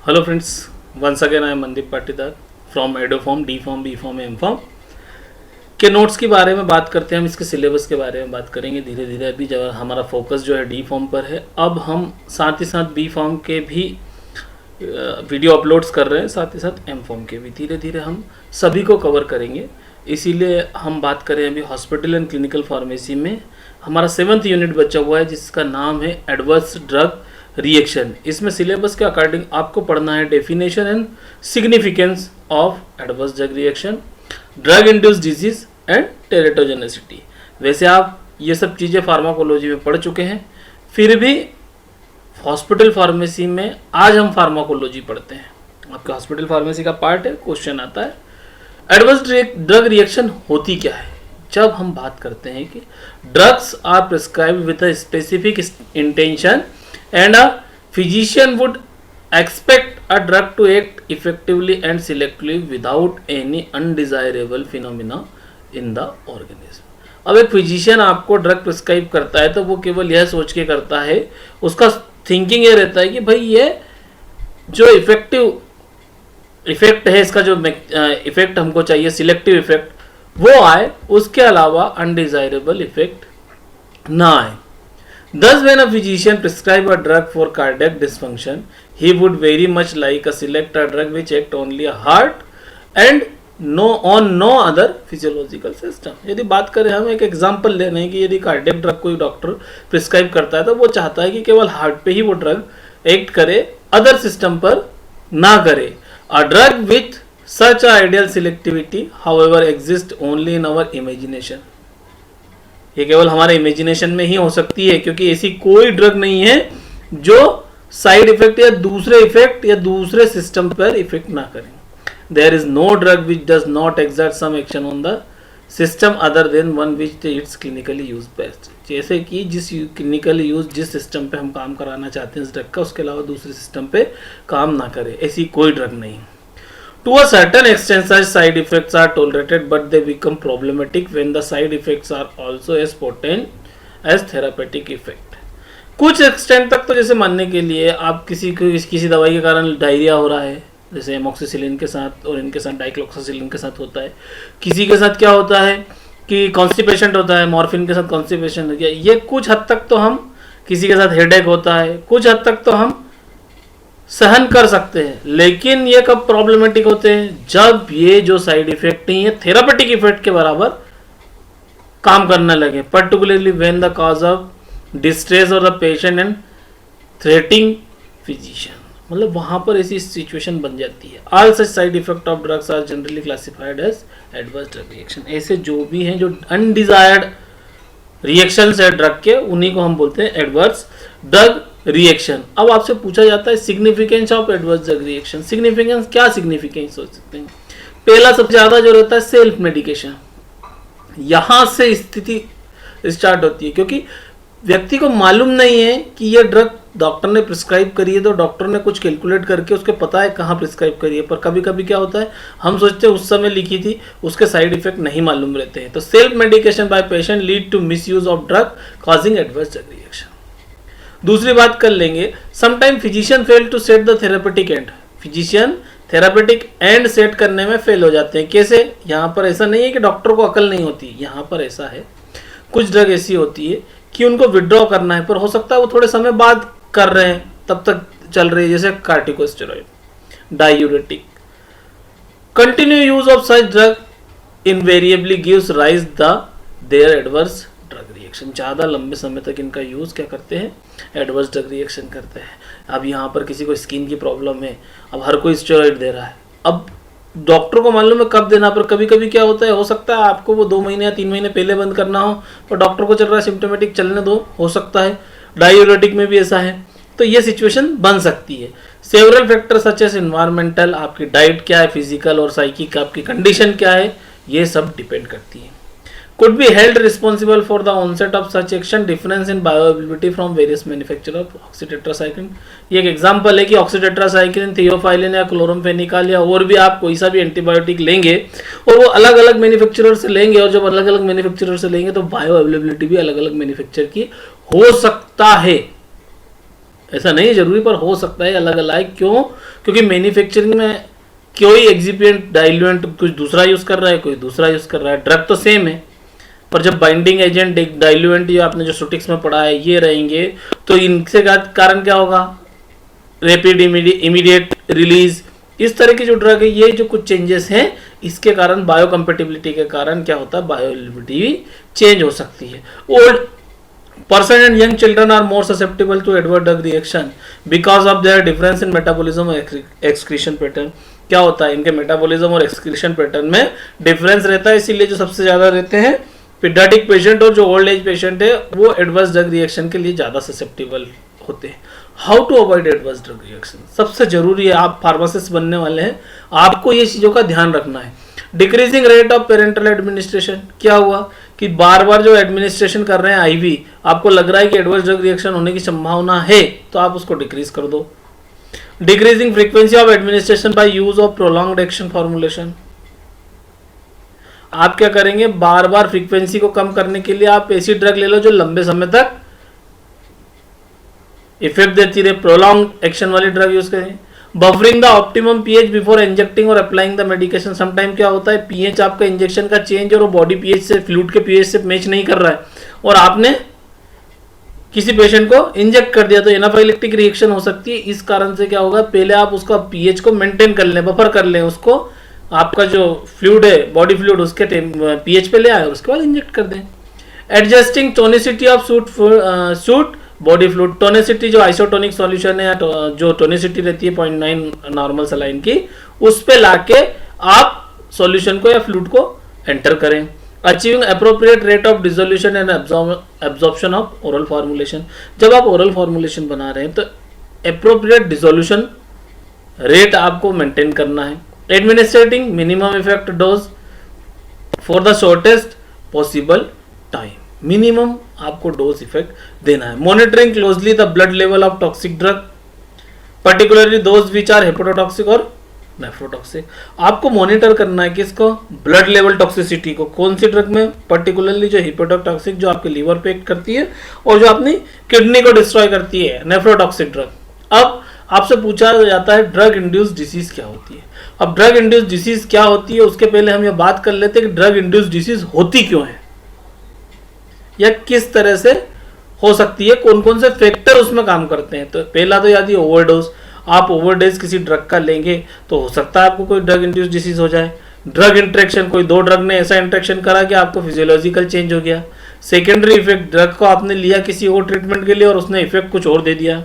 Hello friends, once again I am Mandeep Patidar from Edoform, Dform, Bform, Mform के notes के बारे में बात करते हैं। हम इसके सिलेबस के बारे में बात करेंगे धीरे धीरे। अभी जब हमारा फोकस जो है डी फॉर्म पर है, अब हम साथ ही साथ बी फॉर्म के भी वीडियो अपलोड्स कर रहे हैं, साथ ही साथ एम फॉर्म के भी। धीरे धीरे हम सभी को कवर करेंगे। इसीलिए हम बात करें अभी हॉस्पिटल एंड क्लिनिकल फार्मेसी में हमारा 7th यूनिट बचा हुआ है, जिसका नाम है एडवर्स ड्रग रिएक्शन। इसमें सिलेबस के अकॉर्डिंग आपको पढ़ना है definition and significance of adverse drug reaction, drug induced disease and teratogenicity. वैसे आप ये सब चीज़ें फार्माकोलॉजी में पढ़ चुके हैं, फिर भी हॉस्पिटल फार्मेसी में आज हम फार्माकोलॉजी पढ़ते हैं। आपके हॉस्पिटल फार्मेसी का पार्ट है, क्वेश्चन आता है एडवर्स ड्रग रिएक्शन होती क्या है। जब हम बात करते हैं कि drugs are prescribe with a specific intention and a physician would expect a drug to act effectively and selectively without any undesirable phenomena in the organism। अब एक फिजिशियन आपको ड्रग प्रिस्क्राइब करता है तो वो केवल यह सोच के करता है, उसका थिंकिंग ये रहता है कि भाई ये जो इफेक्ट है, इसका जो इफेक्ट हमको चाहिए सिलेक्टिव इफेक्ट वो आए, उसके अलावा अनडिजायरेबल इफेक्ट ना आए। Thus, when a physician prescribe a drug for cardiac dysfunction, he would very much like a select a drug which act only a heart and on no other physiological system। यदि बात करें, हम एक example ले रहे हैं कि यदि कार्डियक ड्रग कोई डॉक्टर प्रिस्क्राइब करता है तो वो चाहता है कि केवल हार्ट पे ही वो ड्रग एक्ट करे, अदर सिस्टम पर ना करे। A drug with such a ideal selectivity, however, exists only in our imagination। ये केवल हमारे इमेजिनेशन में ही हो सकती है, क्योंकि ऐसी कोई ड्रग नहीं है जो साइड इफेक्ट या दूसरे सिस्टम पर इफेक्ट ना करें। There is no drug which does not exert some action on the system other than one which it's clinically use best. जैसे कि जिस क्लिनिकली यूज जिस सिस्टम पे हम काम कराना चाहते हैं इस ड्रग का, उसके अलावा दूसरे सिस्टम पे काम ना करे, ऐसी कोई ड्रग नहीं। To a certain extent, such side effects are tolerated, but they become problematic when the side effects are also as potent as therapeutic effect। कुछ एक्सटेंट तक तो जैसे मानने के लिए आप किसी दवाई के कारण डायरिया हो रहा है, जैसे एमोक्सिसिलिन के साथ और इनके साथ डाइक्लोक्सासिलिन के साथ होता है। किसी के साथ क्या होता है कि कॉन्स्टिपेशन होता है, मॉर्फिन के साथ कॉन्स्टिपेशन हो गया। ये कुछ हद तक तो हम, किसी के साथ हेडेक होता है, कुछ हद तक तो हम सहन कर सकते हैं। लेकिन ये कब प्रॉब्लमेटिक होते हैं, जब ये जो साइड इफेक्ट नहीं है थेरापेटिक इफेक्ट के बराबर काम करने लगे, particularly when the cause of distress और the patient and threatening physician. मतलब वहां पर ऐसी सिचुएशन बन जाती है। All such side effect of drugs are generally classified as adverse drug reaction. ऐसे जो भी हैं जो अनडिजायर्ड रिएक्शंस है ड्रग के, उन्हीं को हम बोलते हैं एडवर्स ड्रग रिएक्शन। अब आपसे पूछा जाता है significance of adverse drug reaction. Significance, क्या सिग्निफिकेंस हो सकते हैं? पहला सबसे ज्यादा जो रहता है सेल्फ मेडिकेशन। यहां से स्थिति स्टार्ट होती है, क्योंकि व्यक्ति को मालूम नहीं है कि यह ड्रग डॉक्टर ने प्रिस्क्राइब करी है, तो डॉक्टर ने कुछ कैलकुलेट करके उसके पता है कहाँ प्रिस्क्राइब करी है। पर कभी कभी क्या होता है, हम सोचते हैं उस समय लिखी थी, उसके साइड इफेक्ट नहीं मालूम रहते हैं। तो self medication by patient lead to misuse of drug causing adverse drug reaction. दूसरी बात कर लेंगे, sometime physician fail to set the therapeutic end. Physician therapeutic end set करने में फेल हो जाते हैं। कैसे? यहाँ पर ऐसा नहीं है कि डॉक्टर को अकल नहीं होती, यहाँ पर ऐसा है कुछ ड्रग ऐसी होती है कि उनको विड्रॉ करना है, पर हो सकता है वो थोड़े समय बाद कर रहे हैं, तब तक चल रही है, जैसे corticosteroid, diuretic. Continue use of such drug invariably gives rise the there adverse drug reaction. ज़्यादा लंबे समय तक इनका यूज़ क्या करते हैं, एडवर्स ड्रग रिएक्शन करते हैं। अब यहाँ पर किसी को स्किन की प्रॉब्लम है, अब हर कोई स्टेरॉइड दे रहा है, अब डॉक्टर को मालूम है कब देना, पर कभी कभी क्या होता है, हो सकता है आपको वो 2 महीने या 3 महीने पहले बंद करना हो, और डॉक्टर को चल रहा है सिम्टोमेटिक, चलने दो, हो सकता है। डायूरेटिक में भी ऐसा है, तो ये सिचुएशन बन सकती है। Several factor such as environmental, आपकी डाइट क्या है, फिजिकल और साइकिक आपकी कंडीशन क्या है, ये सब डिपेंड करती है। could be held responsible for the onset of such action, difference in bioavailability from various manufacturer of oxytetracycline। ये एक एग्जांपल है कि ऑक्सीटेट्रासाइक्लिन, थियोफाइलिन या क्लोरमफेनिकल या और भी आप कोई सा भी एंटीबायोटिक लेंगे और वो अलग अलग मैन्युफैक्चरर से लेंगे, और जब अलग अलग मैन्युफैक्चरर से लेंगे तो बायो अवेलेबिलिटी भी अलग अलग मैन्युफैक्चर की हो सकता है। ऐसा नहीं है जरूरी, पर हो सकता है अलग अलग। क्यों? क्योंकि मैन्युफैक्चरिंग में कोई एक्सिपिएंट डाइल्यूएंट कुछ दूसरा यूज कर रहा है, कोई दूसरा यूज कर रहा है, ड्रग तो सेम है, पर जब बाइंडिंग एजेंट डाइल्यूएंट या आपने जो स्टैटिक्स में पढ़ा है ये रहेंगे, तो इनसे कारण क्या होगा? रैपिड इमीडिएट रिलीज, इस तरह की जो ड्रग है, ये जो कुछ चेंजेस हैं, इसके कारण बायोकम्पेटिबिलिटी के कारण क्या होता है? बायोअवेलेबिलिटी चेंज हो सकती है। Old person and young children are more susceptible to adverse drug reaction because of their difference in metabolism और excretion pattern। क्या होता है? इनके मेटाबॉलिज्म और एक्सक्रीशन पैटर्न में डिफरेंस रहता है, इसीलिए जो सबसे ज्यादा रहते हैं पीडियाट्रिक पेशेंट और जो ओल्ड एज पेशेंट है वो एडवर्स ड्रग रिएक्शन के लिए ज्यादा ससेप्टेबल होते हैं। How to avoid adverse drug reaction? सबसे जरूरी है, आप फार्मासिस्ट बनने वाले हैं, आपको ये चीजों का ध्यान रखना है। Decreasing rate of parental administration, क्या हुआ कि बार बार जो एडमिनिस्ट्रेशन कर रहे हैं आईवी, आपको लग रहा है कि एडवर्स ड्रग रिएक्शन होने की संभावना है, तो आप उसको डिक्रीज कर दो। Decreasing frequency of administration by use of prolonged action formulation, आप क्या करेंगे? बार बार फ्रीक्वेंसी को कम करने के लिए आप ऐसी ड्रग ले लो जो लंबे समय तक इफेक्ट देती रहे, प्रोलॉन्ग एक्शन वाली ड्रग यूज करें। Buffering the optimum pH before injecting और अप्लाइंग द मेडिकेशन, समटाइम क्या होता है? पीएच आपका इंजेक्शन का चेंज और बॉडी पीएच से, फ्लूइड के पीएच से मैच नहीं कर रहा है, और आपने किसी पेशेंट को इंजेक्ट कर दिया, तो एनाफाइलेक्टिक रिएक्शन हो सकती है। इस कारण से क्या होगा? पहले आप उसका पीएच को मेंटेन कर लें, बफर कर लें उसको, आपका जो फ्लूइड है, बॉडी फ्लूइड, उसके पीएच पे ले आए और उसके बाद इंजेक्ट कर दें। Adjusting tonicity of suit body fluid, tonicity जो आइसोटोनिक सॉल्यूशन है, जो टोनिसिटी रहती है 0.9 नॉर्मल सलाइन की, उस पे लाके आप सॉल्यूशन को या फ्लूइड को एंटर करें। Achieving appropriate rate of dissolution and absorption of oral formulation, जब आप ओरल फॉर्मुलेशन बना रहे हैं तो अप्रोप्रिएट डिसोल्यूशन रेट आपको मेंटेन करना है। Administrating minimum effect dose for the shortest possible time, minimum आपको डोज इफेक्ट देना है। Monitoring closely the blood level of toxic drug, particularly those which are hepatotoxic और नेफ्रोटॉक्सिक, आपको मॉनिटर करना है किसको? ब्लड लेवल टॉक्सिसिटी को। कौन सी ड्रग में? पर्टिकुलरली जो हेपेटोटॉक्सिक, जो आपके लीवर पे एक्ट करती है और जो अपनी किडनी को डिस्ट्रॉय करती है, नेफ्रोटॉक्सिक ड्रग। अब आपसे पूछा जाता है ड्रग इंड्यूस डिसीज क्या होती है। अब ड्रग इंड्यूस डिसीज क्या होती है, उसके पहले हम ये बात कर लेते हैं कि ड्रग इंड्यूस डिसीज होती क्यों है या किस तरह से हो सकती है, कौन कौन से फैक्टर उसमें काम करते हैं। तो पहला तो याद ही ओवरडोज, आप ओवरडोज किसी ड्रग का लेंगे तो हो सकता है आपको कोई ड्रग इंड्यूस डिसीज हो जाए। ड्रग इंट्रैक्शन, कोई दो ड्रग ने ऐसा इंट्रैक्शन करा कि आपको फिजियोलॉजिकल चेंज हो गया। सेकेंडरी इफेक्ट, ड्रग को आपने लिया किसी और ट्रीटमेंट के लिए और उसने इफेक्ट कुछ और दे दिया।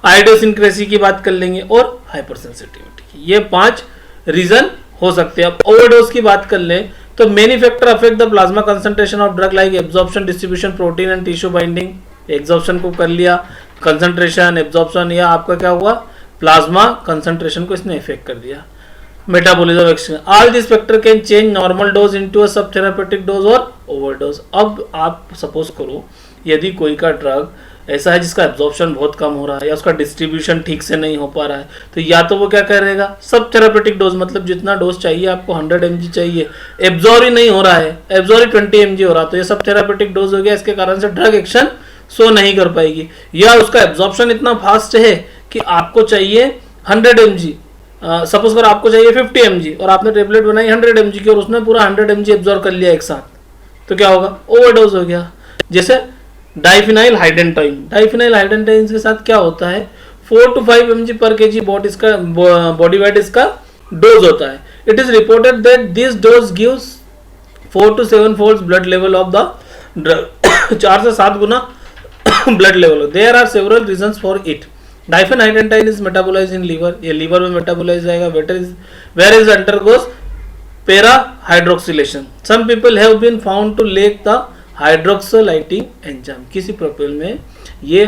आइडियोसिंक्रेसी की बात कर लेंगे और हाइपर सेंसिटिविटी, ये 5 रीजन हो सकते हैं। अब ओवरडोज की बात कर लें तो many factor affect the plasma concentration of drug like absorption, distribution, protein and tissue binding. Absorption को कर लिया, कंसंट्रेशन, एब्जॉर्प्शन, या आपका क्या हुआ? प्लाज्मा कंसंट्रेशन को इसने इफेक्ट कर दिया। Metabolism action, all this factor can change normal dose into a सब थेरापेटिक डोज और ओवरडोज। अब आप सपोज करो यदि कोई का ड्रग ऐसा है जिसका एब्जॉर्प्शन बहुत कम हो रहा है या उसका डिस्ट्रीब्यूशन ठीक से नहीं हो पा रहा है, तो या तो वो क्या करेगा? सब थेरापेटिक डोज, मतलब जितना डोज चाहिए आपको 100 mg चाहिए, एब्जॉर्ब ही नहीं हो रहा है, एब्जॉर्ब ही 20 mg हो रहा, तो ये सब थेरापेटिक डोज हो गया, इसके कारण से ड्रग एक्शन शो नहीं कर पाएगी। या उसका एब्जॉर्प्शन इतना फास्ट है कि आपको चाहिए 100 mg, सपोज कर आपको चाहिए 50 mg और आपने टेबलेट बनाई 100 mg की और उसने पूरा 100 mg एब्जॉर्ब कर लिया एक साथ, तो क्या होगा? ओवरडोज हो गया। जैसे डाइफिनाइल हाइडेंटाइन, डाइफिनाइल हाइडेंटाइन के साथ क्या होता है? 4 to 5 mg पर kg बॉडी वेट इसका डोज होता है। It is reported that this dose gives 4 to 7 folds blood level of the drug, 4 से 7 गुना blood level. There are several reasons for it. Diphenylhydantoin is metabolised in liver, ये liver में metabolise जाएगा। Where is undergoes para hydroxylation. Some people have been found to lack the hydroxylating enzyme, किसी प्रोपेल में ये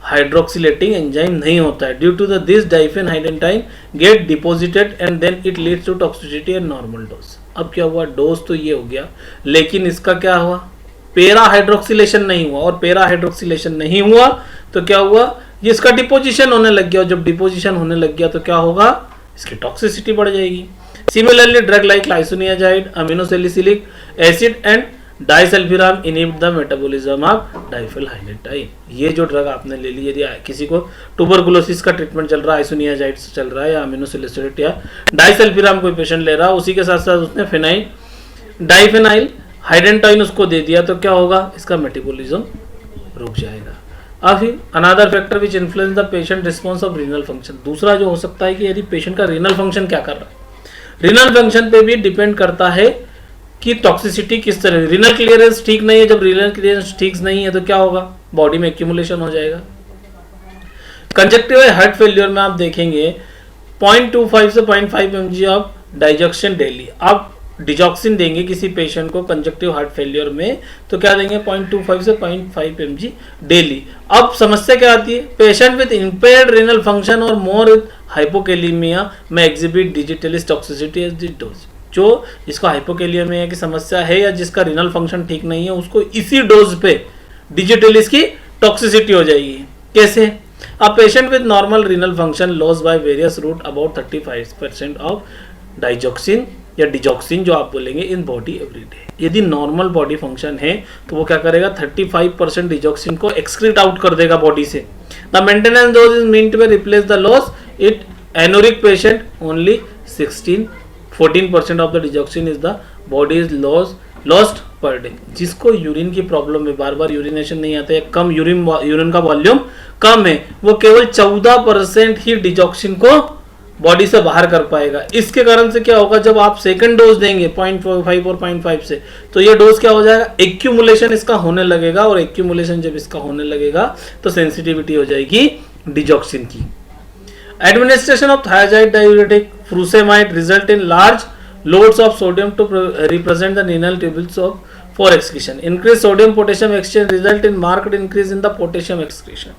hydroxylating enzyme नहीं होता है। Due to this diphenylhydantoin get deposited and then it leads to toxicity and normal dose. अब क्या हुआ? डोज तो ये हो गया, लेकिन इसका क्या हुआ? पैरा हाइड्रोक्सिलेशन नहीं हुआ, और पैरा हाइड्रोक्सिलेशन नहीं हुआ तो क्या हुआ? ये इसका डिपोजिशन होने लग गया, और जब डिपोजिशन होने लग गया तो क्या होगा? इसकी टॉक्सिसिटी बढ़ जाएगी। Similarly drug like isoniazid, aminosalicylic acid and disulfiram inhibit the metabolism of diphenylhydantoin. ये जो ड्रग आपने ले ली, यदि किसी को ट्यूबरकुलोसिस का ट्रीटमेंट चल रहा है, आइसोनियाजाइड चल रहा है या अमीनोसैलिसाइलेट या डाइसल्फिराम कोई पेशेंट ले रहा है, उसी के साथ साथ उसने फेनाइल डाइफेनाइल हाइड्रेंटाइन उसको दे दिया, तो क्या होगा, इसका मेटाबॉलिज्म रुक जाएगा। अब फिर another factor which influence the patient response of renal function, दूसरा जो हो सकता है कि यदि पेशेंट का रीनल फंक्शन क्या कर रहा है, रीनल फंक्शन पे भी डिपेंड करता है कि टॉक्सिसिटी किस तरह, रीनल क्लियरेंस ठीक नहीं है, जब रीनल क्लियरेंस ठीक नहीं है तो क्या होगा, बॉडी में एक्यूमुलेशन हो जाएगा। कंजक्टिव हार्ट फेलियर में आप देखेंगे 0.25 से 0.5 mg ऑफ डाइजॉक्सिन डेली। आप डिजॉक्सिन देंगे किसी पेशेंट को कंजक्टिव हार्ट फेलियर में, तो क्या देंगे, 0.25 से 0.5 mg डेली। अब समस्या क्या आती है, patient with impaired renal function और मोर हाइपोकेलिमिया में exhibit digitalis toxicity as the dose. जो जिसका हाइपोकेलिमिया की समस्या है या जिसका रीनल फंक्शन ठीक नहीं है, उसको इसी डोज पे डिजिटलिस की टॉक्सिसिटी हो जाएगी। कैसे, a patient with normal renal function loss by various route about 35% of digoxin या डिजॉक्सिन जो आप बोलेंगे इन बॉडी एवरी डे। यदि नॉर्मल बॉडी फंक्शन है तो वो क्या करेगा, 35% डिजॉक्सिन को एक्सक्रीट आउट कर देगा बॉडी से। The maintenance dose is mean to replace the loss it anoric patient only 14% of the digoxin is the body is lost per day. जिसको यूरिन की प्रॉब्लम है, बार बार यूरिनेशन नहीं आता है, कम यूरिन का वॉल्यूम कम है, वो केवल 14% ही डिजॉक्सिन को बॉडी से बाहर कर पाएगा। इसके कारण से क्या होगा, जब आप सेकंड डोज देंगे 0.5 और 0.5 से, तो ये डोज क्या हो जाएगा, एक्यूमुलेशन इसका होने लगेगा, और एक्यूमुलेशन जब इसका होने लगेगा तो सेंसिटिविटी हो जाएगी डिजॉक्सिन की। Administration of thiazide diuretic frusemide result in large loads of sodium to represent the renal tubules for excretion. Increased sodium potassium exchange result in marked increase in the potassium excretion.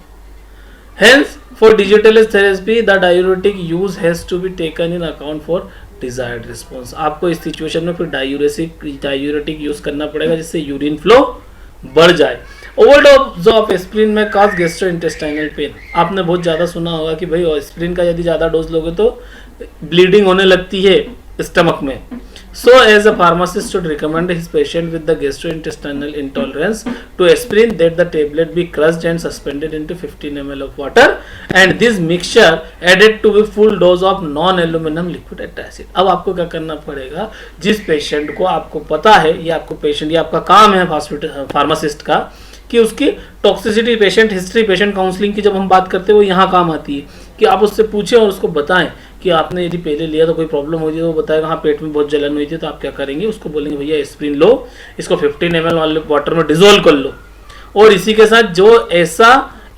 Hence, for digitalis therapy, the diuretic use has to be taken in account for desired response. आपको इस situation में फिर diuretic use करना पड़ेगा जिससे urine flow बढ़ जाए। Overdose of aspirin में कॉज गैस्ट्रोइंटेस्टाइनल पेन। आपने बहुत ज़्यादा सुना होगा कि भाई एस्प्रिन का यदि ज़्यादा डोज लोगे तो ब्लीडिंग होने लगती है स्टमक में। So as a pharmacist should recommend his patient with the gastrointestinal intolerance to aspirin that the tablet be crushed and suspended into 15 ml of water and this mixture added to a full dose of non-aluminum liquid antacid। अब आपको क्या करना पड़ेगा, जिस patient को आपको पता है, ये आपको पेशेंट, ये आपका काम है फार्मासिस्ट का, कि उसकी toxicity, patient history, patient counselling की जब हम बात करते हैं वो यहाँ काम आती है कि आप उससे पूछें और उसको बताएं कि आपने यदि पहले लिया तो कोई प्रॉब्लम हुई थी, तो वो बताएगा हाँ पेट में बहुत जलन हुई थी, तो आप क्या करेंगे, उसको बोलेंगे भैया एस्प्रिन लो, इसको 15 ml वाले वाटर में डिजोल्व कर लो, और इसी के साथ जो ऐसा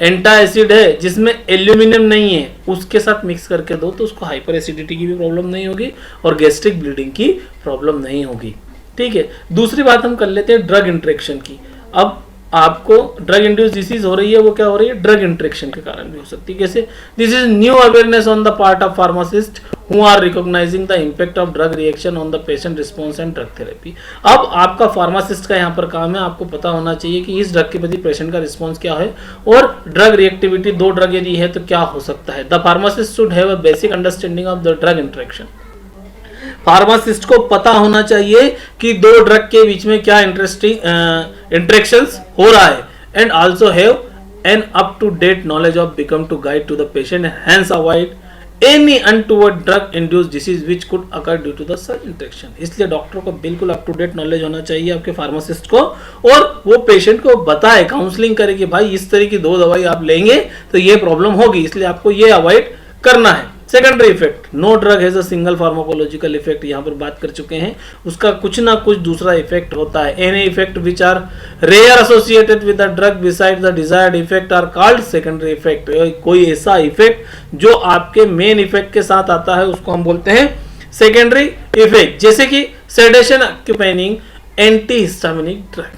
एंटा एसिड है जिसमें एल्यूमिनियम नहीं है उसके साथ मिक्स करके दो, तो उसको हाइपर एसिडिटी की भी प्रॉब्लम नहीं होगी और गैस्ट्रिक ब्लीडिंग की प्रॉब्लम नहीं होगी। ठीक है, दूसरी बात हम कर लेते हैं ड्रग इंट्रैक्शन की। अब आपको ड्रग इंड्यूस डिसीज हो रही है, वो क्या हो रही है, ड्रग इंट्रैक्शन के कारण भी हो सकती है। कैसे, this is new awareness on the part of pharmacist who are recognizing the impact of drug reaction on the patient response and drug therapy. अब आपका फार्मासिस्ट का यहाँ पर काम है, आपको पता होना चाहिए कि इस ड्रग के प्रति पेशेंट का रिस्पॉन्स क्या है और ड्रग रिएक्टिविटी, दो ड्रग यदि है तो क्या हो सकता है। The pharmacist should have a basic understanding of the drug interaction. Pharmacist को पता होना चाहिए कि दो ड्रग के बीच में क्या इंटरेक्टिंग इंटरेक्शंस हो रहा है, and also have an up to date knowledge of become to guide to the patient, hence avoid any untoward drug induced disease which could occur due to the such interaction. इसलिए doctor को बिल्कुल up to date knowledge होना चाहिए आपके pharmacist को, और वो patient को बताए, काउंसलिंग करे कि भाई इस तरह की दो दवाई आप लेंगे तो ये प्रॉब्लम होगी, इसलिए आपको ये अवॉइड करना है। Secondary effect, no drug has a single pharmacological effect, यहाँ पर बात कर चुके हैं, उसका कुछ ना कुछ दूसरा इफेक्ट होता है। Any effect which are rare associated with the drug beside the desired effect are called secondary effect. कोई ऐसा इफेक्ट जो आपके मेन इफेक्ट के साथ आता है उसको हम बोलते हैं सेकेंडरी इफेक्ट। जैसे कि sedation accompanying anti histaminic drug,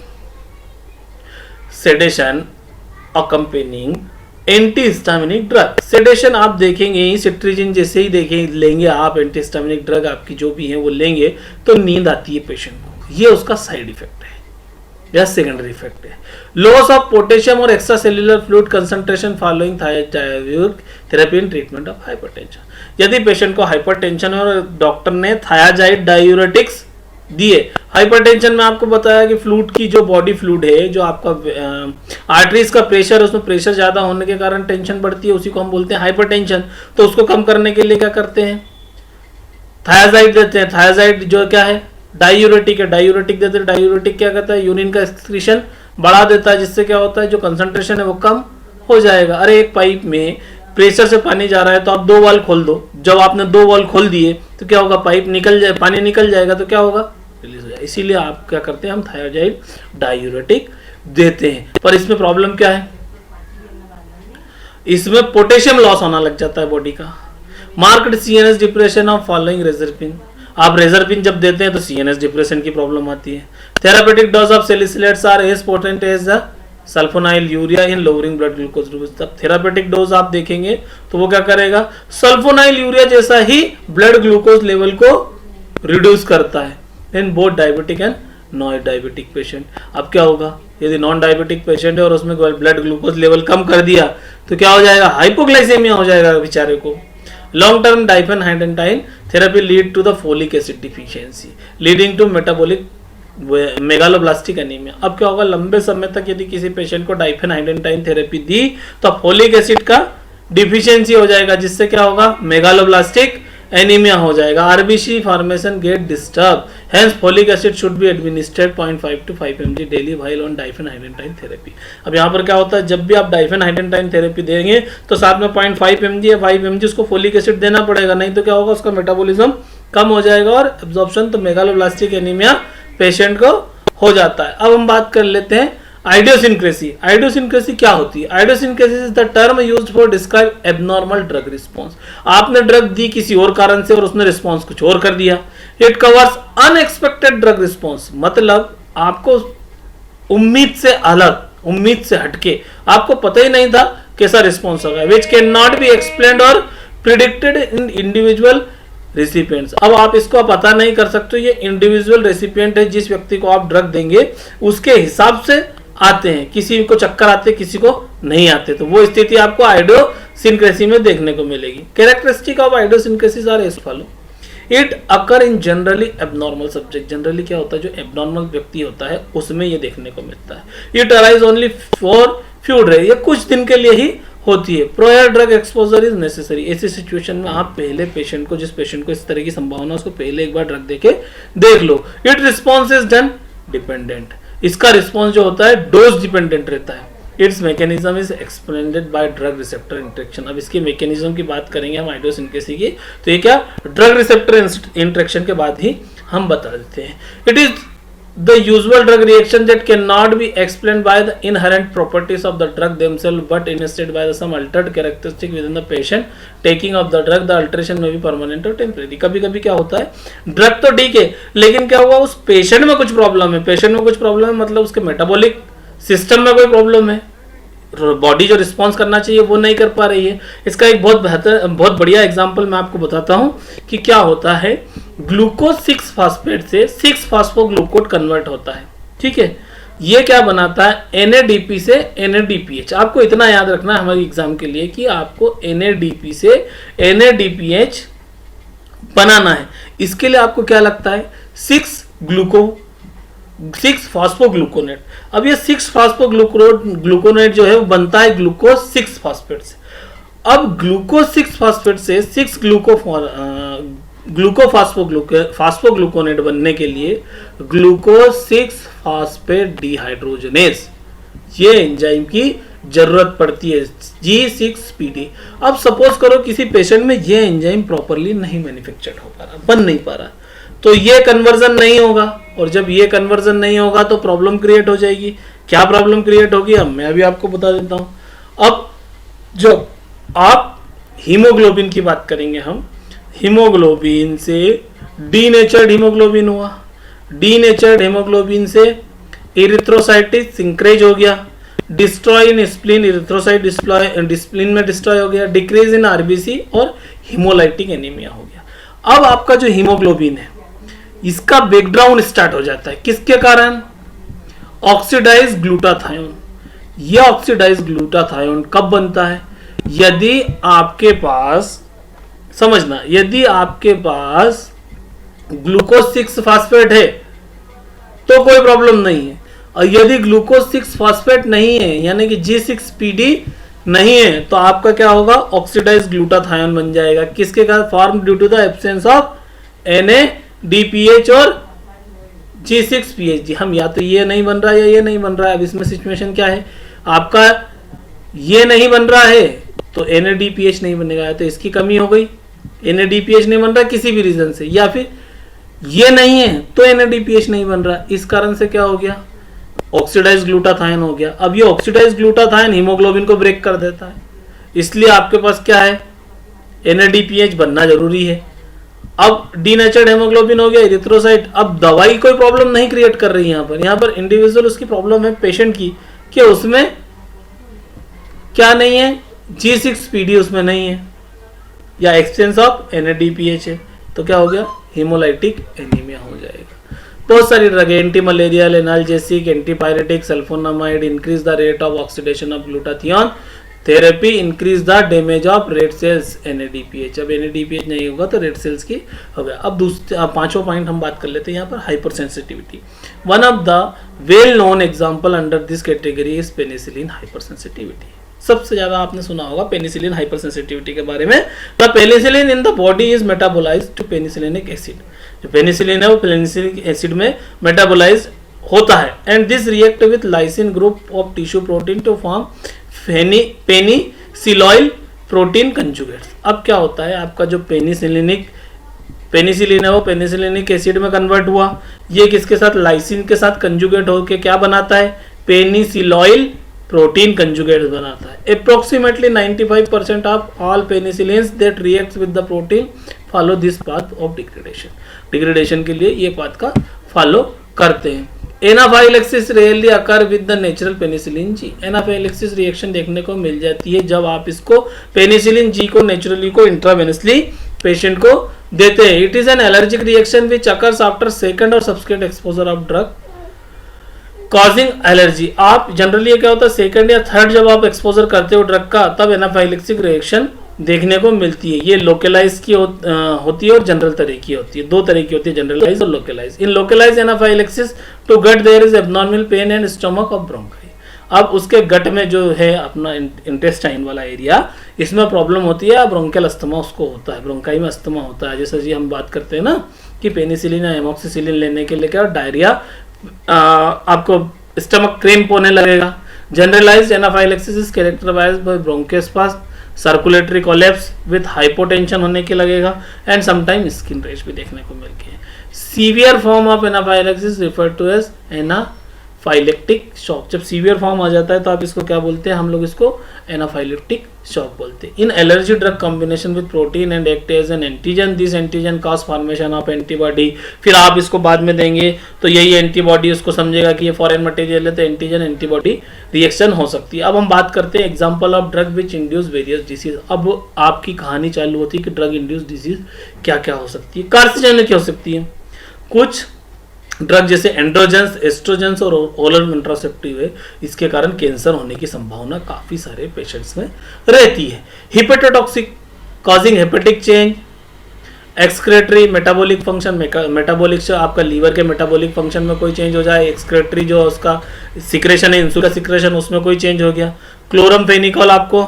sedation accompanying antihistaminic drug. Sedation आप देखेंगे सिट्रिजिन जैसे ही देखें लेंगे आप, एंटीहिस्टामिनिक ड्रग आपकी जो भी है वो लेंगे तो नींद आती है पेशेंट को, ये उसका साइड इफेक्ट है या सेकेंडरी इफेक्ट है। लॉस ऑफ पोटेशियम और extra cellular fluid concentration following thyroid therapy in treatment of hypertension. यदि पेशेंट को हाइपरटेंशन और डॉक्टर ने थायाजाइड डायूरेटिक्स दिए, हाइपरटेंशन में आपको बताया कि फ्लूइड की जो बॉडी फ्लूइड है, जो आपका आर्टरीज का प्रेशर है, उसमें प्रेशर ज्यादा होने के कारण टेंशन बढ़ती है, उसी को हम बोलते हैं हाइपरटेंशन। तो उसको कम करने के लिए क्या करते हैं, थायाजाइड देते हैं। थायाजाइड जो क्या है, डायूरेटिक है, डायूरेटिक देते हैं। डायूरेटिक क्या करता है, यूरिन का एक्सक्रीशन बढ़ा देता है, जिससे क्या होता है, जो कंसंट्रेशन है वो कम हो जाएगा। अरे एक पाइप में प्रेशर से पानी जा रहा है तो आप 2 वाल्व खोल दो, जब आपने 2 वाल्व खोल दिए तो क्या होगा, पाइप निकल जाए, पानी निकल जाएगा, तो क्या होगा, रिलीज हो जाएगा। इसीलिए आप क्या करते हैं, हम थायाजाइड डायूरेटिक देते हैं। पर इसमें प्रॉब्लम क्या है, इसमें पोटेशियम लॉस होना लग जाता है बॉडी का। Marked CNS depression of following reserpine, आप रेजरपिन जब देते हैं तो सीएनएस डिप्रेशन की प्रॉब्लम आती है। Therapeutic dose of salicylates are as potent as the sulfonyl urea in lowering blood glucose levels. तब थेरापेटिक डोज आप देखेंगे तो वो क्या करेगा, सल्फोनाइल यूरिया जैसा ही ब्लड ग्लूकोज लेवल को रिड्यूस करता है in both diabetic and non diabetic patient. अब क्या होगा, यदि नॉन डायबिटिक पेशेंट है और उसमें ब्लड ग्लूकोज लेवल कम कर दिया तो क्या हो जाएगा, हाइपोग्लाइसेमिया हो जाएगा बेचारे को। Long term diphenylhydantoin therapy lead to the folic acid deficiency leading to metabolic megaloblastic anaemia. अब क्या होगा, लंबे समय तक यदि किसी पेशेंट को डाइफेनहाइड्रेटाइन थेरेपी दी तो फोलिक एसिड का डिफिशियंसी हो जाएगा, जिससे क्या होगा, मेगालोब्लास्टिक एनीमिया हो जाएगा। RBC formation get disturb, hence folic acid should be administered 0.5 to 5 mg daily while on diphenylhydantoin therapy. अब यहाँ पर क्या होता है, जब भी आप डाइफेनहाइड्रेटाइन थेरेपी देंगे तो साथ में 0.5 mg या 5 mg उसको फोलिक एसिड देना पड़ेगा, नहीं तो क्या होगा, उसका मेटाबॉलिज्म कम हो जाएगा और एब्जॉर्प्शन तो मेगालोब्लास्टिक एनीमिया पेशेंट को हो जाता है। अब हम बात कर लेते हैं आइडियोसिनक्रेसी। आइडियोसिनक्रेसी क्या होती है, idiosyncrasy is the term used for describe abnormal drug response. आपने ड्रग दी किसी और कारण से और उसने रिस्पांस कुछ और कर दिया। It covers unexpected drug response, मतलब आपको उम्मीद से अलग, उम्मीद से हटके, आपको पता ही नहीं था कैसा रिस्पांस होगा, which can not be explained और प्रिडिक्टेड इन इंडिविजुअल रेसिपिएंट्स। अब आप इसको पता नहीं कर सकते, ये इंडिविजुअल रेसिपिएंट है, जिस व्यक्ति को आप ड्रग देंगे उसके हिसाब से आते हैं, किसी को चक्कर आते किसी को नहीं आते, तो वो स्थिति आपको आइडियोसिनक्रेसी में देखने को मिलेगी। Characteristic of idiosyncrasies are as follow, it occur in generally abnormal subject. Generally क्या होता है, जो एबनॉर्मल व्यक्ति होता है उसमें ये देखने को मिलता है। It arise only for few days, ये कुछ दिन के लिए ही होती है। प्रोयर ड्रग एक्सपोजर इज नेसेसरी, ऐसी सिचुएशन में आप पहले पेशेंट को, जिस पेशेंट को इस तरह की संभावना, उसको पहले एक बार ड्रग देके देख लो। It response is done dependent, इसका रिस्पॉन्स जो होता है डोज डिपेंडेंट रहता है। Its mechanism is explained by drug receptor interaction. अब इसकी मैकेनिज्म की बात करेंगे हम आइडियोसिनक्रेसी की, तो ये क्या, ड्रग रिसेप्टर इंटरेक्शन के बाद ही हम बता देते हैं। It is the usual drug reaction that cannot be explained by the inherent properties of the drug themselves but instead by some altered characteristic within the patient taking of the drug. The alteration may be permanent or temporary. कभी कभी क्या होता है, drug तो ठीक है लेकिन क्या हुआ, उस पेशेंट में कुछ प्रॉब्लम है, पेशेंट में कुछ प्रॉब्लम है मतलब उसके मेटाबॉलिक सिस्टम में कोई प्रॉब्लम है, बॉडी जो रिस्पॉन्स करना चाहिए वो नहीं कर पा रही है। इसका एक बहुत बढ़िया एग्जांपल मैं आपको बताता हूं कि क्या होता है। ग्लूकोज 6 फास्फेट से 6 फास्फोग्लूकोड कन्वर्ट होता है, ठीक है। ये क्या बनाता है, NADP से NADPH। आपको इतना याद रखना है हमारे एग्जाम के लिए कि आपको NADP से NADPH बनाना है। इसके लिए आपको क्या लगता है, 6 फास्फोग्लूकोनेट। अब ये 6 फास्फोग्लूकोनेट जो है वो बनता है ग्लूकोज 6 फास्फेट से। अब ग्लूकोज 6 फास्फेट से 6 फास्फोग्लूकोनेट बनने के लिए ग्लूकोज 6 फास्फेट डिहाइड्रोजनेज, ये एंजाइम की जरूरत पड़ती है, G6PD। अब सपोज करो किसी पेशेंट में ये एंजाइम प्रॉपरली नहीं मैन्युफैक्चर्ड हो पा रहा, बन नहीं पा रहा, तो ये कन्वर्जन नहीं होगा, और जब ये कन्वर्जन नहीं होगा तो प्रॉब्लम क्रिएट हो जाएगी। क्या प्रॉब्लम क्रिएट होगी, अब मैं अभी आपको बता देता हूं। अब जब आप हीमोग्लोबिन की बात करेंगे, हम हीमोग्लोबिन से डीनेचर्ड हीमोग्लोबिन हुआ, डीनेचर्ड हीमोग्लोबिन से इरिथ्रोसाइटिस सिंक्रेज हो गया, डिस्ट्रॉय इन स्प्लीन, इरिथ्रोसाइट डिस्प्लीन में डिस्ट्रॉय हो गया, डिक्रीज इन आरबीसी और हीमोलाइटिक एनीमिया हो गया। अब आपका जो हीमोग्लोबिन है इसका ब्रेकडाउन स्टार्ट हो जाता है, किसके कारण, ऑक्सीडाइज ग्लूटाथायोन। यह ऑक्सीडाइज ग्लूटाथायोन कब बनता है, यदि आपके पास, समझना, यदि आपके पास ग्लूकोज 6 फास्फेट है तो कोई प्रॉब्लम नहीं है। और यदि ग्लूकोज 6 फॉस्फेट नहीं है यानी कि G6PD नहीं है तो आपका क्या होगा, ऑक्सीडाइज ग्लूटाथायोन बन जाएगा। किसके कारण? Form due to the absence of NADPH और G6PH। हम या तो ये नहीं बन रहा है या ये नहीं बन रहा है। अब इसमें सिचुएशन क्या है, आपका ये नहीं बन रहा है तो NADPH नहीं बनेगा, तो इसकी कमी हो गई। NADPH नहीं बन रहा किसी भी रीजन से, या फिर ये नहीं है तो NADPH नहीं बन रहा, इस कारण से क्या हो गया, ऑक्सीडाइज ग्लूटाथाइन हो गया। अब ये ऑक्सीडाइज ग्लूटाथाइन हीमोग्लोबिन को ब्रेक कर देता है, इसलिए आपके पास क्या है, NADPH बनना जरूरी है। अब डीनेचर्ड हेमोग्लोबिन हो गया, इरिथ्रोसाइट। अब दवाई कोई प्रॉब्लम नहीं क्रिएट कर रही है यहाँ पर इंडिविजुअल उसकी प्रॉब्लम है पेशेंट की, कि उसमें क्या नहीं है, G6PD उसमें नहीं है या एक्सचेंज ऑफ NADPH है, तो क्या हो गया, हीमोलाइटिक एनीमिया हो जाएगा। बहुत सारी ड्रग है, anti malarial, analgesic, antipyretic, sulfonamide, increase the rate of oxidation of glutathione therapy, increase the damage of red cells NADPH। अब NADPH नहीं होगा तो रेड सेल्स की हो गया। अब पांचवा पॉइंट हम बात कर लेते हैं यहाँ पर, hyper sensitivity. One of the well known example under this category is penicillin hyper sensitivity. सबसे ज्यादा आपने सुना होगा पेनिसिलिन हाइपर सेंसिटिविटी के बारे में। The penicillin in the body is metabolised to penicillenic acid. जो पेनिसिलिन है वो पेनिसिलिनिक एसिड में मेटाबोलाइज होता है, and this react with lysine group of tissue protein to form penicilloyl protein conjugates. अब क्या होता है, आपका जो पेनिसिलिन है वो पेनिसिलिनिक एसिड में कन्वर्ट हुआ, ये किसके साथ, लाइसिन के साथ कंजुगेट होकर क्या बनाता है, पेनिसिलॉइल प्रोटीन कंजुगेट्स बनाता है। Approximately 95% of all penicillins that reacts with the protein follow this path of degradation के लिए ये पाथ का फॉलो करते हैं। Anaphylaxis rarely occur with the natural penicillin G. Anaphylaxis reaction देखने को मिल जाती है जब आप इसको पेनिसिलिन जी को नेचुरली को इंट्रावेनसली पेशेंट को देते हैं। It is an allergic reaction which occurs after second और subsequent exposure of drug causing allergy. आप जनरली क्या होता है, सेकंड या थर्ड जब आप एक्सपोजर करते हो ड्रग का, तब एनाफाइलेक्सिक रिएक्शन देखने को मिलती है। ये लोकलाइज की होती है और जनरल तरह की होती है, दो तरह की होती है, जनरलाइज और localize. In localize anaphylaxis to gut there is abnormal pain and stomach of bronchi. अब उसके गट में जो है अपना इंटेस्टाइन वाला एरिया, इसमें प्रॉब्लम होती है, ब्रोंकियल अस्थमा उसको होता है, ब्रोंकाई में अस्थमा होता है। जैसे जी हम बात करते हैं ना कि पेनिसिलिन या एमोक्सिसिलिन लेने के लिए क्या डायरिया, आपको स्टमक क्रैम्प होने लगेगा। Generalized anaphylaxis is characterized by bronchospasm, circulatory collapse with hypotension होने के लगेगा, एंड समटाइम स्किन रैश भी देखने को मिलती है। Severe form of anaphylaxis referred to as anaphylactic shock. जब सीवियर फॉर्म आ जाता है तो आप इसको क्या बोलते हैं, हम लोग इसको एनाफाइलेक्टिक शॉक बोलते हैं। In allergy drug combination with protein and act as an antigen, this antigen cause formation of antibody. फिर आप इसको बाद में देंगे तो यही एंटीबॉडी उसको समझेगा कि ये फॉरेन मटेरियल है, तो एंटीजन एंटीबॉडी रिएक्शन हो सकती है। अब हम बात करते हैं example of drug which induce various disease. अब आपकी कहानी चालू होती है कि ड्रग इंड्यूस डिसीज क्या क्या हो सकती है। कार्सिनोजेनिक हो सकती है, कुछ ड्रग जैसे एंड्रोजेंस, एस्ट्रोजेंस और ओरल कंट्रासेप्टिव है, इसके कारण कैंसर होने की संभावना काफी सारे पेशेंट्स में रहती है। Hepatotoxic causing hepatic change, excretory metabolic function, metabolic से आपका लीवर के मेटाबॉलिक फंक्शन में कोई चेंज हो जाए, एक्सक्रेटरी जो उसका सिक्रेशन है, इंसुलिन का सिक्रेशन, उसमें कोई चेंज हो गया। क्लोरमफेनिकॉल आपको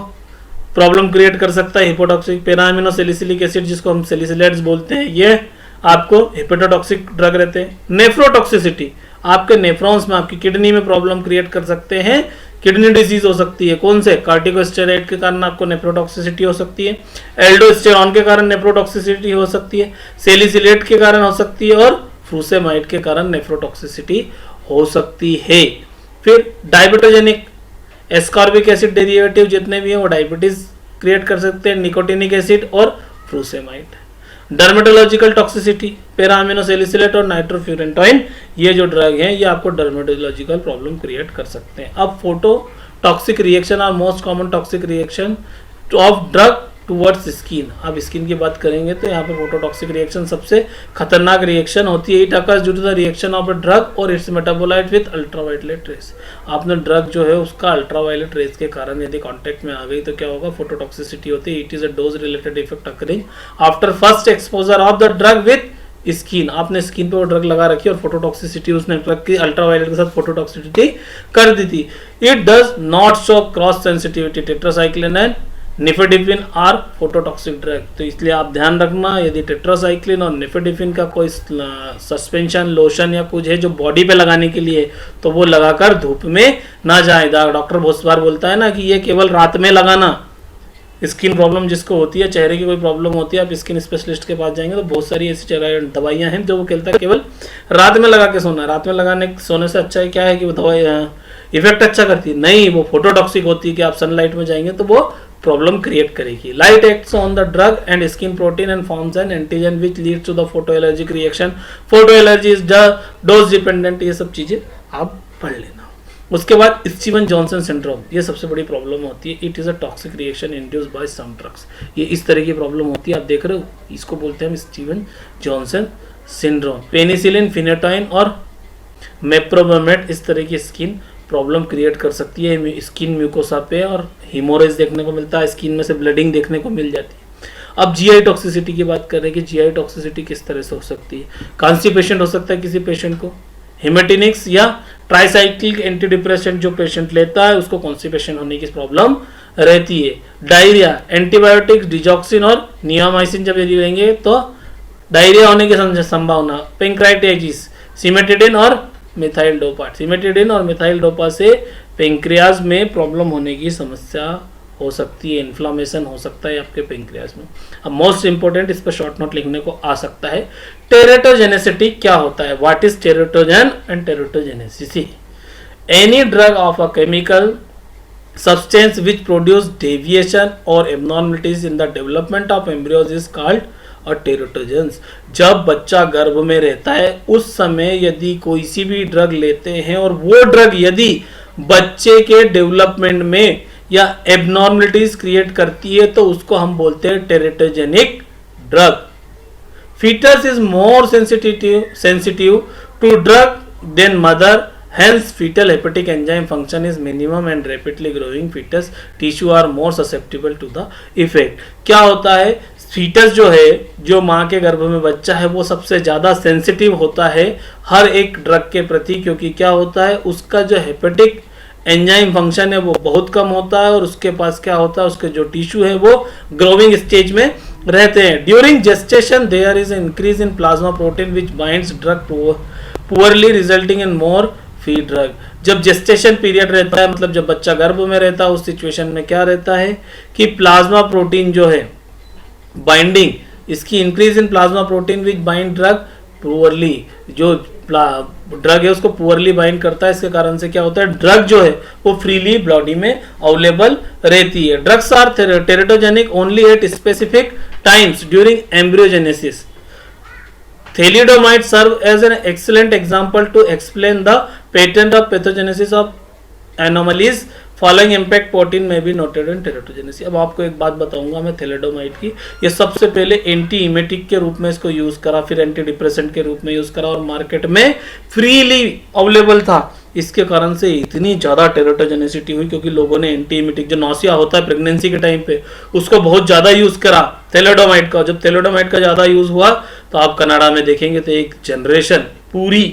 प्रॉब्लम क्रिएट कर सकता है। हिपोटॉक्सिक पैरामिनो सैलिसिलिक एसिड जिसको हम सैलिसिलेट्स बोलते हैं, ये आपको हेपेटोटॉक्सिक ड्रग रहते हैं। नेफ्रोटॉक्सिसिटी, आपके नेफ्रॉन्स में, आपकी किडनी में प्रॉब्लम क्रिएट कर सकते हैं, किडनी डिजीज हो सकती है। कौन से, कार्टिकोस्टेरॉइड के कारण आपको नेफ्रोटॉक्सिसिटी हो सकती है, एल्डोस्टेरॉन के कारण नेफ्रोटॉक्सिसिटी हो सकती है, सैलिसिलेट के कारण हो सकती है, और फ्रूसेमाइड के कारण नेफ्रोटॉक्सिसिटी हो सकती है। फिर डायबिटोजेनिक, एस्कॉर्बिक एसिड डेरिवेटिव जितने भी हैं वो डायबिटीज क्रिएट कर सकते हैं, निकोटिनिक एसिड और फ्रूसेमाइड। डर्मेटोलॉजिकल टॉक्सिसिटी, पैरामिनो सैलिसिलेट और नाइट्रोफ्यूरेंटोइन, ये जो ड्रग हैं ये आपको डर्मेटोलॉजिकल प्रॉब्लम क्रिएट कर सकते हैं। अब फोटो टॉक्सिक रिएक्शन और most common toxic reaction of drug towards skin. अब स्किन की बात करेंगे तो यहाँ पे फोटोटॉक्सिक रिएक्शन सबसे खतरनाक रिएक्शन होती है। It occurs due to the reaction of a drug और its metabolite with ultraviolet rays. आपने ड्रग जो है उसका अल्ट्रावायलेट रेस के कारण यदि कांटेक्ट में आ गई तो क्या होगा, फोटोटॉक्सिसिटी होती है। It is a dose related effect occurring after first exposure of the drug with skin, आपने स्किन पे वो ड्रग लगा रखी और फोटोटॉक्सिसिटी उसने ड्रग की अल्ट्रावायलेट के साथ फोटोटॉक्सिसिटी कर दी थी। It does not show cross sensitivity, tetracycline and nifedipine are phototoxic drug. तो इसलिए आप ध्यान रखना, यदि टेट्रासाइक्लिन और निफेडिपिन का कोई सस्पेंशन लोशन या कुछ है जो बॉडी पे लगाने के लिए, तो वो लगाकर धूप में ना जाए। डॉक्टर बहुत बार बोलता है ना कि ये केवल रात में लगाना। स्किन प्रॉब्लम जिसको होती है, चेहरे की कोई प्रॉब्लम होती है, आप स्किन स्पेशलिस्ट के पास जाएंगे तो बहुत सारी ऐसी दवाइयां हैं जो वो कहता है केवल रात में लगा के सोना। रात में लगाने सोने से अच्छा है क्या है कि वो दवाई इफेक्ट अच्छा करती है, नहीं, वो फोटोटॉक्सिक होती है कि आप सनलाइट में जाएंगे तो वो प्रॉब्लम क्रिएट करेगी। Light acts on the drug and skin protein and forms an antigen which leads to the photo allergic reaction. Photo allergy is dose dependent, ये सब चीजें आप पढ़ लेना। उसके बाद स्टीवन जॉनसन सिंड्रोम, ये सबसे बड़ी प्रॉब्लम होती है। It is a toxic reaction induced by some drugs. ये इस तरह की प्रॉब्लम होती है, आप देख रहे हो, इसको बोलते हैं हम स्टीवन जॉनसन सिंड्रोम। पेनिसिलिन, फिनेटोइन और मेप्रोबेमेट इस तरह की स्किन प्रॉब्लम क्रिएट कर सकती है। स्किन म्यूकोसा पे और हिमोरेज देखने को मिलता है, स्किन में से ब्लडिंग देखने को मिल जाती है। अब जीआई टॉक्सिसिटी की बात कर रहे हैं कि जीआई टॉक्सिसिटी किस तरह से हो सकती है। कॉन्स्टिपेशन हो सकता है किसी पेशेंट को, हेमेटिनिक्स या ट्राइसाइक्लिक एंटी डिप्रेसेंट जो पेशेंट लेता है उसको कॉन्स्टिपेशन होने की प्रॉब्लम रहती है। डायरिया, एंटीबायोटिक्स डिजॉक्सिन और नियामाइसिन जब यदि लेंगे तो डायरिया होने की संभावना। पेंक्राइटाइटिस, सिमेटिडिन और मिथाइल डोपा, सिमेटिडिन और मिथाइल डोपा से पेंक्रियाज में प्रॉब्लम होने की समस्या हो सकती है, इन्फ्लामेशन हो सकता है आपके पेंक्रियाज में। अब मोस्ट इंपोर्टेंट, इस पर शॉर्ट नोट लिखने को आ सकता है, टेरेटोजेनेसिटी क्या होता है, what is teratogen and teratogenicity. Any drug of a chemical substance which produce deviation or abnormalities in the development of embryos is called a teratogens। जब बच्चा गर्भ में रहता है उस समय यदि कोई सी भी ड्रग लेते हैं और वो ड्रग यदि बच्चे के डेवलपमेंट में या एबनॉर्मलिटीज क्रिएट करती है तो उसको हम बोलते हैं teratogenic drug. Fetus is more sensitive to drug than mother, hence fetal hepatic enzyme function is minimum and rapidly growing fetus tissue are more susceptible to the effect। क्या होता है, फीटस जो है, जो माँ के गर्भ में बच्चा है, वो सबसे ज़्यादा सेंसिटिव होता है हर एक ड्रग के प्रति, क्योंकि क्या होता है उसका जो हेपेटिक एंजाइम फंक्शन है वो बहुत कम होता है और उसके पास क्या होता है, उसके जो टिश्यू है वो ग्रोविंग स्टेज में रहते हैं। During gestation there is increase in plasma protein which binds drug poorly resulting in more free drug. जब जेस्टेशन पीरियड रहता है, मतलब जब बच्चा गर्भ में रहता है, उस सिचुएशन में क्या रहता है कि प्लाज्मा प्रोटीन जो है बाइंडिंग, इसकी increase in plasma protein which bind drug poorly, जो ड्रग है उसको पुअरली बाइंड करता है। इसके कारण से क्या होता है, ड्रग जो है वो फ्रीली बॉडी में अवेलेबल रहती है। Drugs are teratogenic only at specific times during embryogenesis. Thalidomide serve as an excellent example to explain the pattern of pathogenesis of anomalies following impact protein may be noted in teratogenesis। अब आपको एक बात बताऊंगा मैं thalidomide की। ये सबसे पहले एंटी इमेटिक के रूप में इसको यूज करा, फिर एंटी डिप्रेसेंट के रूप में यूज करा और मार्केट में फ्रीली अवेलेबल था। इसके कारण से इतनी ज़्यादा टेरेटोजेनेसिटी हुई क्योंकि लोगों ने एंटी इमेटिक जो नौसिया होता है प्रेगनेंसी के टाइम पे उसको बहुत ज़्यादा यूज़ करा थैलिडोमाइड का। जब थैलिडोमाइड का ज़्यादा यूज़ हुआ तो आप कनाडा में देखेंगे तो एक जनरेशन पूरी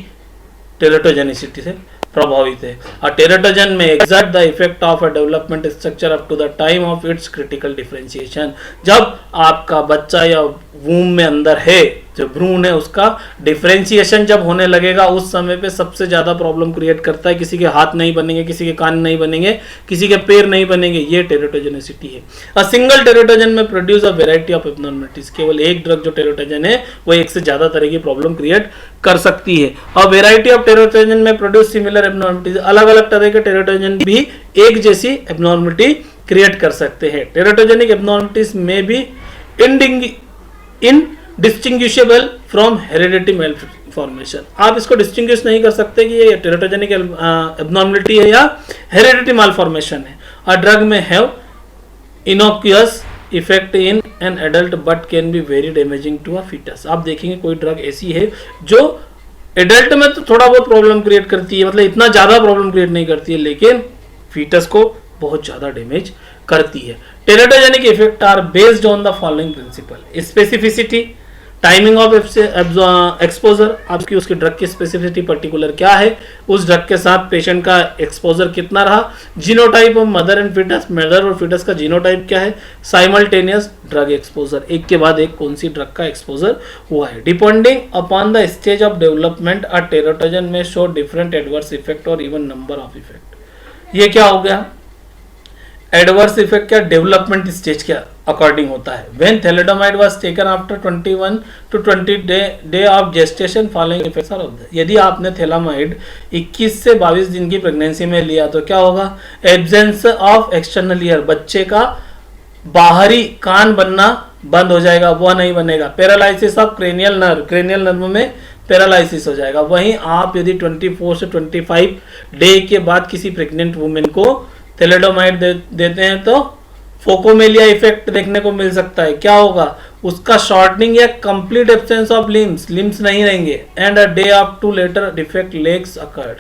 टेरेटोजेनेसिटी से प्रभावित है। और teratogen may exert the effect of a development structure up to the time of its critical differentiation. जब आपका बच्चा या वूम में अंदर है, जो भ्रूण है, उसका डिफरेंशिएशन जब होने लगेगा उस समय पे सबसे ज्यादा प्रॉब्लम क्रिएट करता है। किसी के हाथ नहीं बनेंगे, किसी के कान नहीं बनेंगे, किसी के पैर नहीं बनेंगे, ये टेरेटोजेनेसिटी है। अ सिंगल टेरेटोजन में produce a variety of abnormalities. केवल एक ड्रग जो टेरेटोजन है वो एक से ज्यादा तरह की प्रॉब्लम क्रिएट कर सकती है। अ वेराइटी ऑफ टेरेटोजन में प्रोड्यूस सिमिलर एब्नॉर्मलिटीज। अलग अलग तरह के टेरेटोजन भी एक जैसी एब्नॉर्मलिटी क्रिएट कर सकते हैं। टेरेटोजेनिक एब्नॉर्मलिटीज में भी इनडिस्टिंग्विशेबल फ्रॉम हेरेडिटी मैलफॉर्मेशन। आप इसको डिस्टिंग्विश नहीं कर सकते कि ये टेरेटोजेनिक एब्नॉर्मलिटी है या हेरेडिटी मैलफॉर्मेशन है। A drug may have innocuous effect in an adult but can be very damaging to a foetus. आप देखेंगे कोई ड्रग ऐसी है जो एडल्ट में तो थोड़ा बहुत प्रॉब्लम क्रिएट करती है, मतलब इतना ज्यादा प्रॉब्लम क्रिएट नहीं करती है, लेकिन फीटस को बहुत ज्यादा डैमेज करती है। Teratogenic effect are based on the following principle: specificity, timing of exposure, आपकी उसकी ड्रग की स्पेसिफिसिटी पर्टिकुलर क्या है, उस ड्रग के साथ पेशेंट का एक्सपोजर कितना रहा, genotype of mother and fetus, mother और फिटस का जीनोटाइप क्या है, साइमल्टेनियस ड्रग एक्सपोजर, एक के बाद एक कौन सी ड्रग का एक्सपोजर हुआ है। Depending upon the stage of development a teratogen may show different adverse effect और इवन नंबर ऑफ इफेक्ट। ये क्या हो गया, एडवर्स इफेक्ट क्या, डेवलपमेंट स्टेज के अकॉर्डिंग होता है। When thalidomide was taken after 21 to 20 day of gestation following effects are observed. यदि आपने थैलामाइड 21 से 22 दिन की प्रेगनेंसी में लिया तो क्या होगा, एब्सेंस ऑफ एक्सटर्नल ईयर, बच्चे का बाहरी कान बनना बंद हो जाएगा, वह नहीं बनेगा। Paralysis of cranial nerve, cranial nerve में पैरालिसिस हो जाएगा। वहीं आप यदि 24 से 25 डे के बाद किसी प्रेग्नेंट वुमेन को थैलिडोमाइड देते हैं तो फोकोमेलिया इफेक्ट देखने को मिल सकता है। क्या होगा, उसका शॉर्टनिंग या कंप्लीट एब्सेंस ऑफ लिम्स नहीं रहेंगे। And a day of 2 later defect legs occurred,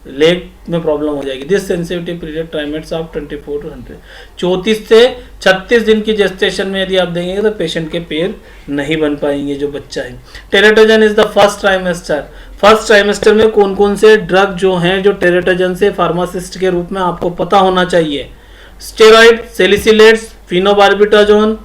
leg में प्रॉब्लम हो जाएगी। This sensitivity period trimesters of 24 to 100, 34 से 36 दिन की जेस्टेशन में यदि आप देंगे तो पेशेंट के पैर नहीं बन पाएंगे जो बच्चा है। Teratogen is the first trimester, first trimester में कौन कौन से ड्रग जो हैं जो टेराटोजन से फार्मासिस्ट के रूप में आपको पता होना चाहिए, steroid, salicylates, phenobarbitazone,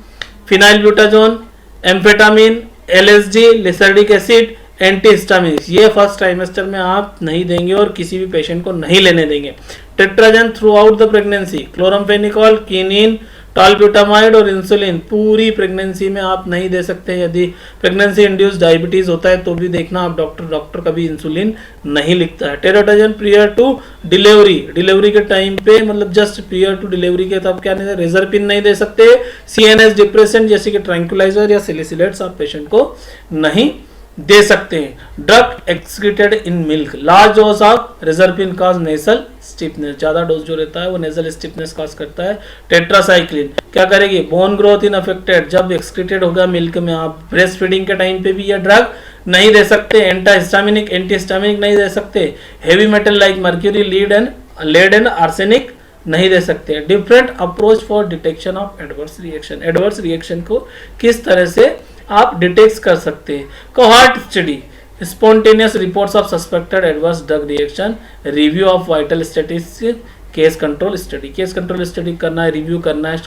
phenylbutazone, amphetamine, LSD, lysergic acid, antihistamines, ये फर्स्ट ट्राइमेस्टर में आप नहीं देंगे और किसी भी पेशेंट को नहीं लेने देंगे। Teratogen throughout the pregnancy, chloramphenicol, quinine, tolbutamide और इंसुलिन पूरी प्रेगनेंसी में आप नहीं दे सकते। यदि प्रेगनेंसी इंड्यूस्ड डायबिटीज होता है तो भी देखना आप डॉक्टर कभी इंसुलिन नहीं लिखता है। टेराटोजन प्रियर टू डिलीवरी के टाइम पे, मतलब जस्ट प्रियर टू डिलीवरी के तब क्या नहीं, रेजरपिन नहीं दे सकते। सीएनएस डिप्रेसेंट जैसे कि ट्रैंक्विलाइजर या सैलिसिलेट्स आप पेशेंट को नहीं दे सकते हैं। Drug excreted in milk, large dose of reserpine cause nasal stiffness, ज्यादा डोज जो रहता है वो नेजल स्टिफनेस कॉज करता है। टेट्रासाइक्लिन क्या करेगी, बोन ग्रोथ इन अफेक्टेड, जब एक्सक्रीटेड होगा मिल्क में, आप ब्रेस्ट फीडिंग के टाइम पे भी यह ड्रग नहीं दे सकते। एंटीहिस्टामिनिक नहीं दे सकते। Heavy metal like mercury, lead and arsenic नहीं दे सकते। Different approach for detection of adverse reaction, adverse reaction को किस तरह से आप डिटेक्ट कर सकते हैं। Cohort study, spontaneous reports of suspected adverse drug reaction, review of vital statistics, case control study, case control study करना है, रिव्यू करना है।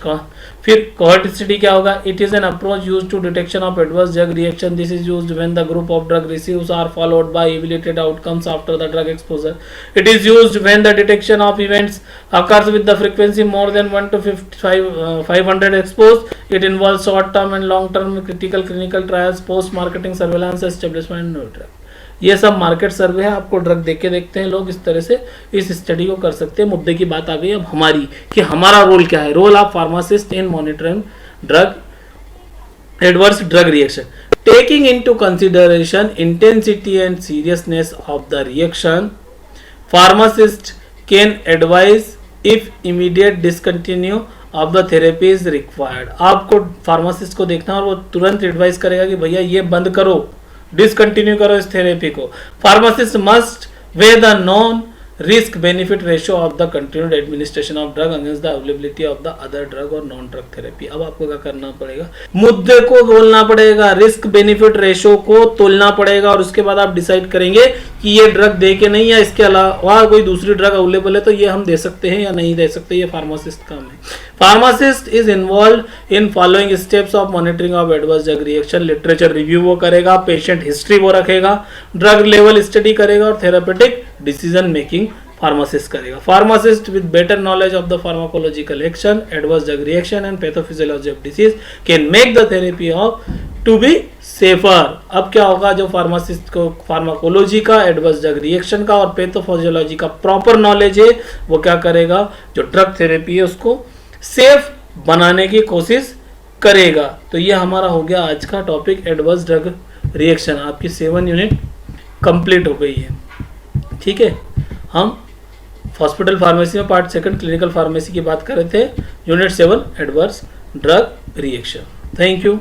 फिर कोहॉर्ट स्टडी क्या होगा, it is an approach used to detection of adverse drug reaction, this is used when the group of drug receives are followed by evaluated outcomes after the drug exposure, it is used when the detection of events occurs with the frequency more than 1 to 500 exposed, it involves short term and long term critical clinical trials, post marketing surveillance, establishment new drug। ये सब market सर्वे है, आपको drug देके देखते हैं लोग, इस तरह से इस स्टडी को कर सकते हैं। मुद्दे की बात आ गई अब हमारी कि हमारा रोल क्या है, role of pharmacist in monitoring drug adverse drug reaction, taking into consideration intensity and seriousness of the reaction, pharmacist can advise if immediate discontinue of the therapy is required. आपको फार्मासिस्ट को देखना और वो तुरंत advice करेगा कि भैया ये बंद करो, डिसकंटिन्यू करो इस थेरेपी को। Pharmacist must way the non risk benefit ratio of the continued administration of drug against the availability of the other drug और नॉन ड्रग थेरेपी। अब आपको क्या करना पड़ेगा, मुद्दे को बोलना पड़ेगा, रिस्क बेनिफिट रेशियो को तोलना पड़ेगा और उसके बाद आप डिसाइड करेंगे कि ये ड्रग दे के नहीं, या इसके अलावा कोई दूसरी ड्रग अवेलेबल है तो ये हम दे सकते हैं या नहीं दे सकते। ये फार्मासिस्ट काम है। Pharmacist is involve in following steps of monitoring of adverse drug reaction, literature review वो करेगा, पेशेंट हिस्ट्री वो रखेगा, ड्रग लेवल स्टडी करेगा और थेरापेटिक डिसीजन मेकिंग फार्मासिस्ट करेगा। Pharmacist with better knowledge of the pharmacological action, adverse drug reaction and pathophysiology of disease can make the therapy of to be safer. अब क्या होगा, जो pharmacist को pharmacology का, adverse drug reaction का और pathophysiology का प्रॉपर नॉलेज है, वो क्या करेगा, जो ड्रग थेरेपी है उसको सेफ बनाने की कोशिश करेगा। तो ये हमारा हो गया आज का टॉपिक, एडवर्स ड्रग रिएक्शन। आपकी 7 यूनिट कंप्लीट हो गई है। ठीक है, हम हॉस्पिटल फार्मेसी में पार्ट 2 क्लिनिकल फार्मेसी की बात कर रहे थे, unit 7 adverse drug reaction. Thank you.